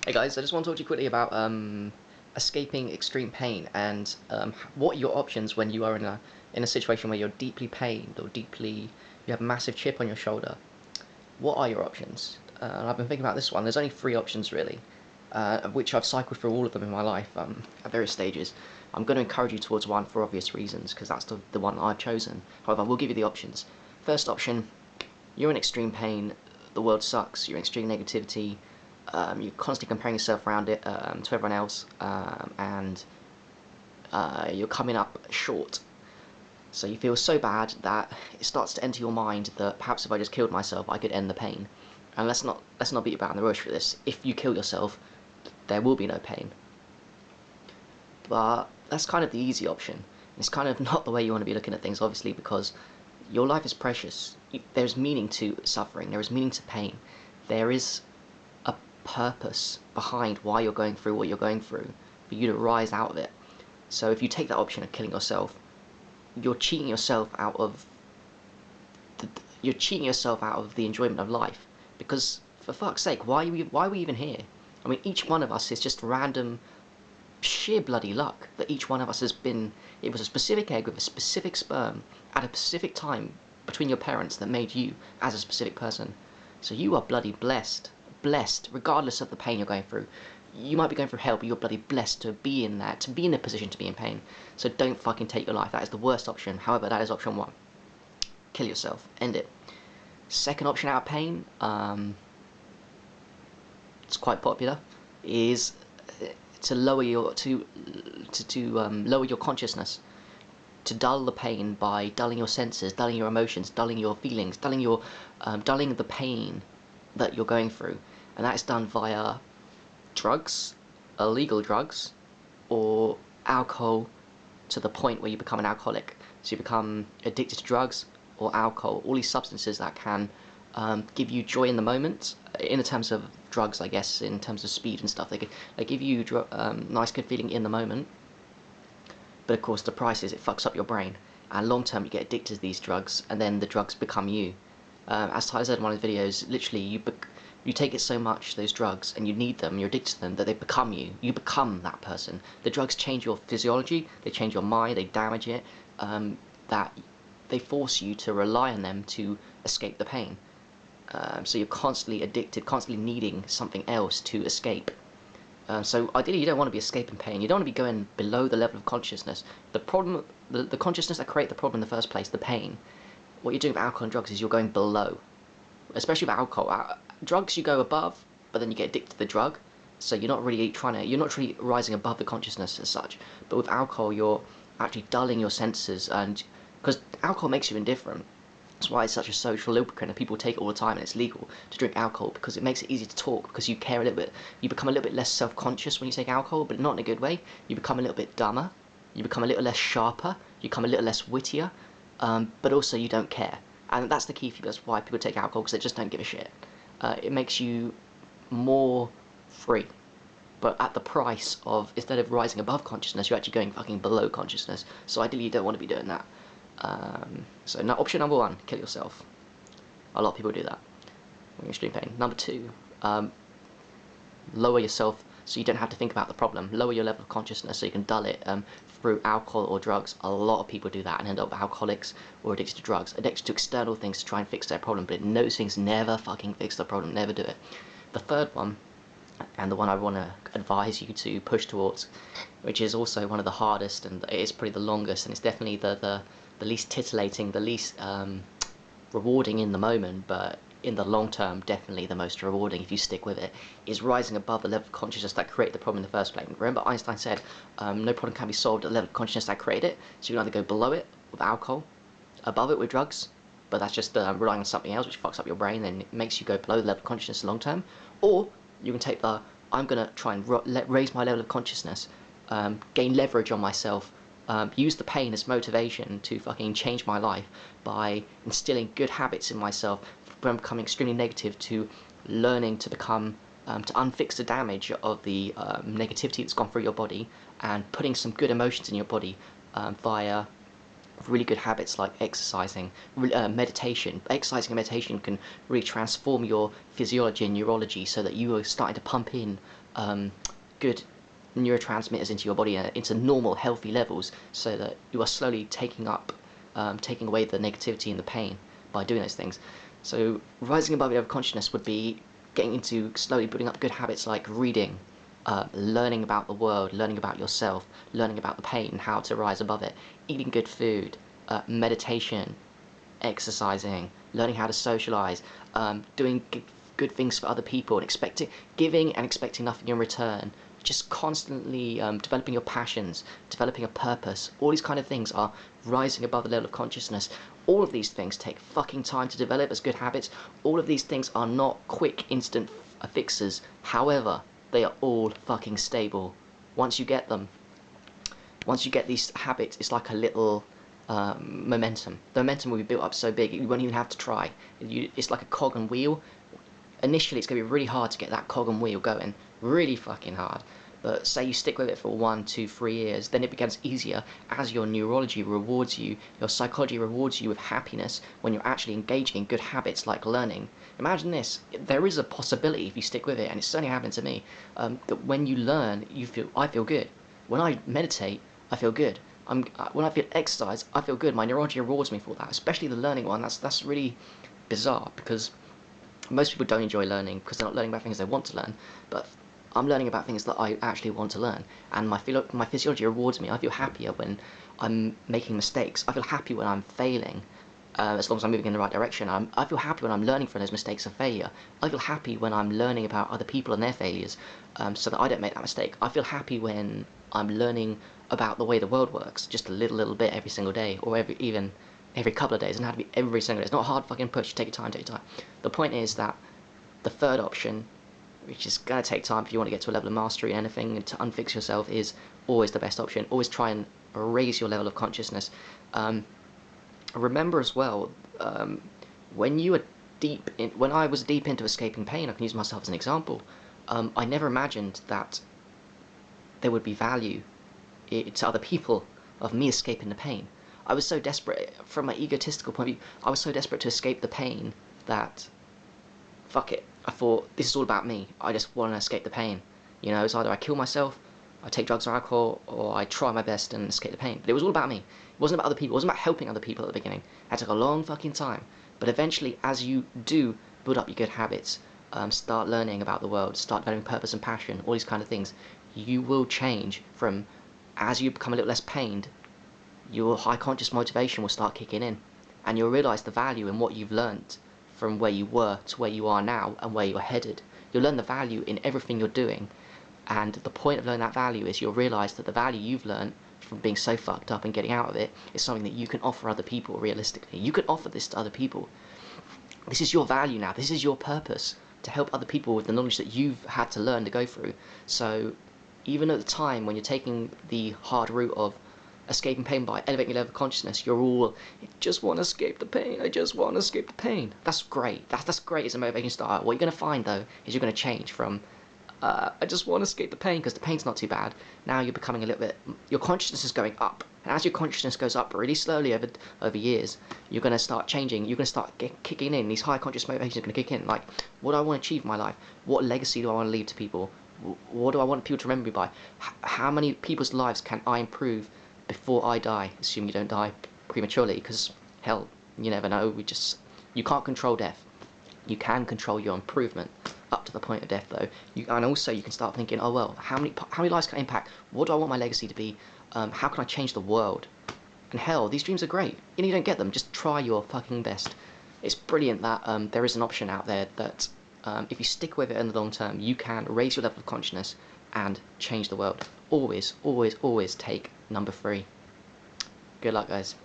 Hey guys, I just want to talk to you quickly about escaping extreme pain and what are your options when you are in a situation where you're deeply pained or you have a massive chip on your shoulder. What are your options? And I've been thinking about this one. There's only three options really, of which I've cycled through all of them in my life at various stages. I'm going to encourage you towards one for obvious reasons because that's the one I've chosen. However, I will give you the options. First option, you're in extreme pain, the world sucks, you're in extreme negativity, you're constantly comparing yourself around it to everyone else, and you're coming up short. So you feel so bad that it starts to enter your mind that perhaps if I just killed myself, I could end the pain. And let's not beat about the bush for this. If you kill yourself, there will be no pain. But that's kind of the easy option. It's kind of not the way you want to be looking at things, obviously, because your life is precious. There's meaning to suffering. There is meaning to pain. There is a purpose behind why you're going through what you're going through, for you to rise out of it. So if you take that option of killing yourself, you're cheating yourself out of the enjoyment of life. Because for fuck's sake, why are we even here? I mean, each one of us is just random, sheer bloody luck that each one of us has been. It was a specific egg with a specific sperm at a specific time between your parents that made you as a specific person. So you are bloody blessed, regardless of the pain you're going through. You might be going through hell, but you're bloody blessed to be in that, to be in a position to be in pain. So don't fucking take your life. That is the worst option. However, that is option one. Kill yourself. End it. Second option out of pain, it's quite popular, is to lower your lower your consciousness, to dull the pain by dulling your senses, dulling your emotions, dulling your feelings, dulling the pain that you're going through, and that is done via drugs, illegal drugs, or alcohol to the point where you become an alcoholic. So you become addicted to drugs or alcohol, all these substances that can give you joy in the moment. In terms of drugs, I guess, in terms of speed and stuff, they give you nice good feeling in the moment. But of course, the price is it fucks up your brain, and long term you get addicted to these drugs, and then the drugs become you. As Tyler said in one of his videos, literally you take it so much, those drugs, and you need them, you're addicted to them, that they become you. You become that person. The drugs change your physiology, they change your mind, they damage it, that they force you to rely on them to escape the pain. So you're constantly addicted, constantly needing something else to escape. So ideally you don't want to be escaping pain, you don't want to be going below the level of consciousness. The problem, the consciousness that creates the problem in the first place, the pain, what you're doing with alcohol and drugs is you're going below. Especially with alcohol. Drugs you go above, but then you get addicted to the drug, so you're not really rising above the consciousness as such. But with alcohol, you're actually dulling your senses, and because alcohol makes you indifferent. That's why it's such a social lubricant, and people take it all the time, and it's legal to drink alcohol because it makes it easy to talk, because you care a little bit. You become a little bit less self-conscious when you take alcohol, but not in a good way. You become a little bit dumber, you become a little less sharper, you become a little less wittier, but also you don't care. And that's the key for you. That's why people take alcohol, because they just don't give a shit. It makes you more free, but at the price of, instead of rising above consciousness, you're actually going fucking below consciousness. So ideally you don't want to be doing that. So now option number one, kill yourself. A lot of people do that when you're in extreme pain. Number two, lower yourself so you don't have to think about the problem. Lower your level of consciousness so you can dull it through alcohol or drugs. A lot of people do that and end up alcoholics or addicted to drugs, addicted to external things to try and fix their problem, but those things never fucking fix the problem, never do it. The third one, and the one I want to advise you to push towards, which is also one of the hardest, and it is probably the longest, and it's definitely the least titillating, the least rewarding in the moment, but in the long term definitely the most rewarding if you stick with it, is rising above the level of consciousness that created the problem in the first place. Remember Einstein said no problem can be solved at the level of consciousness that created it, so you can either go below it with alcohol, above it with drugs, but that's just relying on something else which fucks up your brain and it makes you go below the level of consciousness long term, or you can take the I'm going to try and raise my level of consciousness, gain leverage on myself, use the pain as motivation to fucking change my life by instilling good habits in myself, from becoming extremely negative to learning to become, to unfix the damage of the negativity that's gone through your body, and putting some good emotions in your body via really good habits like exercising, meditation. Exercising and meditation can really transform your physiology and neurology so that you are starting to pump in good neurotransmitters into your body, into normal, healthy levels, so that you are slowly taking away the negativity and the pain by doing those things. So rising above your level of consciousness would be getting into slowly building up good habits like reading, learning about the world, learning about yourself, learning about the pain and how to rise above it, eating good food, meditation, exercising, learning how to socialize, doing good things for other people, and giving and expecting nothing in return. Just constantly developing your passions, developing a purpose. All these kind of things are rising above the level of consciousness. All of these things take fucking time to develop as good habits. All of these things are not quick, instant fixes. However, they are all fucking stable. Once you get them, once you get these habits, it's like a little momentum. The momentum will be built up so big you won't even have to try. It's like a cog and wheel. Initially, it's going to be really hard to get that cog and wheel going, really fucking hard. But say you stick with it for 1, 2, 3 years, then it becomes easier as your neurology rewards you, your psychology rewards you with happiness when you're actually engaging in good habits like learning. Imagine this, there is a possibility if you stick with it, and it's certainly happened to me, that when you learn, I feel good. When I meditate, I feel good. When I feel exercise, I feel good. My neurology rewards me for that, especially the learning one. That's really bizarre, because most people don't enjoy learning because they're not learning about things they want to learn, but I'm learning about things that I actually want to learn, and my physiology rewards me. I feel happier when I'm making mistakes. I feel happy when I'm failing, as long as I'm moving in the right direction. I feel happy when I'm learning from those mistakes of failure. I feel happy when I'm learning about other people and their failures, so that I don't make that mistake. I feel happy when I'm learning about the way the world works, just a little bit every single day, or even every couple of days. It doesn't have to be every single day. It's not a hard fucking push. Take your time, take your time. The point is that the third option, which is going to take time if you want to get to a level of mastery in anything and to unfix yourself, is always the best option. Always try and raise your level of consciousness. Remember as well, when I was deep into escaping pain, I can use myself as an example. I never imagined that there would be value to other people of me escaping the pain. I was so desperate, from my egotistical point of view, I was so desperate to escape the pain that, fuck it, I thought, this is all about me. I just want to escape the pain. You know, it's either I kill myself, I take drugs or alcohol, or I try my best and escape the pain. But it was all about me. It wasn't about other people. It wasn't about helping other people at the beginning. It took a long fucking time. But eventually, as you do build up your good habits, start learning about the world, start developing purpose and passion, all these kind of things, you will change from, as you become a little less pained, your high conscious motivation will start kicking in, and you'll realize the value in what you've learned from where you were to where you are now and where you're headed. You'll learn the value in everything you're doing, and the point of learning that value is you'll realize that the value you've learned from being so fucked up and getting out of it is something that you can offer other people realistically. You can offer this to other people. This is your value now. This is your purpose, to help other people with the knowledge that you've had to learn to go through. So even at the time when you're taking the hard route of escaping pain by elevating your level of consciousness, you're all, I just want to escape the pain, I just want to escape the pain. That's great. That's great as a motivation starter. What you're going to find, though, is you're going to change from, I just want to escape the pain, because the pain's not too bad. Now you're becoming a little bit, your consciousness is going up. And as your consciousness goes up really slowly over years, you're going to start changing. You're going to start kicking in. These high conscious motivations are going to kick in. Like, what do I want to achieve in my life? What legacy do I want to leave to people? What do I want people to remember me by? How many people's lives can I improve before I die, assuming you don't die prematurely, because hell, you never know. You can't control death. You can control your improvement up to the point of death, though. And also you can start thinking, oh well, how many lives can I impact? What do I want my legacy to be? How can I change the world? And hell, these dreams are great. And you don't get them, just try your fucking best. It's brilliant that there is an option out there that if you stick with it in the long term, you can raise your level of consciousness and change the world. Always, always, always take number 3. Good luck, guys.